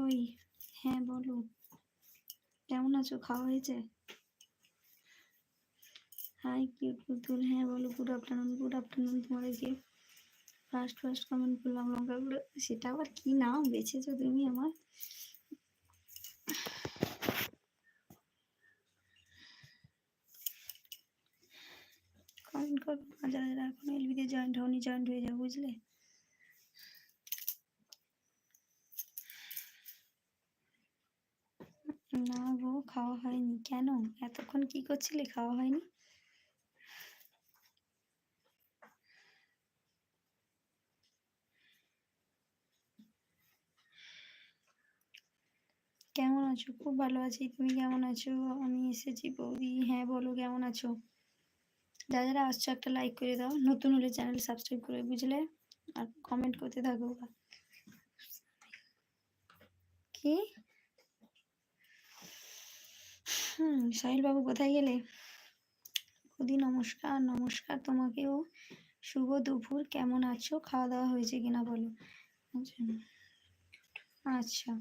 ওই হ্যাঁ বলো, কেমন আছো? খাওয়া হয়েছে? হাই কিউট পুতুল, হ্যাঁ বলো। গুড আফটারনুন, গুড আফটারনুন তোমাদেরকে। ফার্স্ট ফার্স্ট কমেন্ট করলাম লঙ্কা গুলো, সেটা আবার কি নাম বেছেছো তুমি আমার? কমেন্ট করো, যারা যারা এখন এলবিতে জয়েন্ট হওনি জয়েন্ট হয়ে যাও, বুঝলে? না গো, খাওয়া হয়নি। কেন? এতক্ষণ কি করছিলে? খাওয়া হয়নি? কেমন আছো? খুব ভালো আছি, তুমি কেমন আছো? আমি এসেছি বৌদি। হ্যাঁ বলো, কেমন আছো? যারা যারা আসছো একটা লাইক করে দাও, নতুন হলে চ্যানেল সাবস্ক্রাইব করে, বুঝলে? আর কমেন্ট করতে থাকো। কি? সাহিল বাবু কোথায় গেলে? বৌদি নমস্কার। নমস্কার তোমাকেও। শুভ দুপুর, কেমন আছো? খাওয়া দাওয়া হয়েছে কিনা বলো। আচ্ছা। আচ্ছা,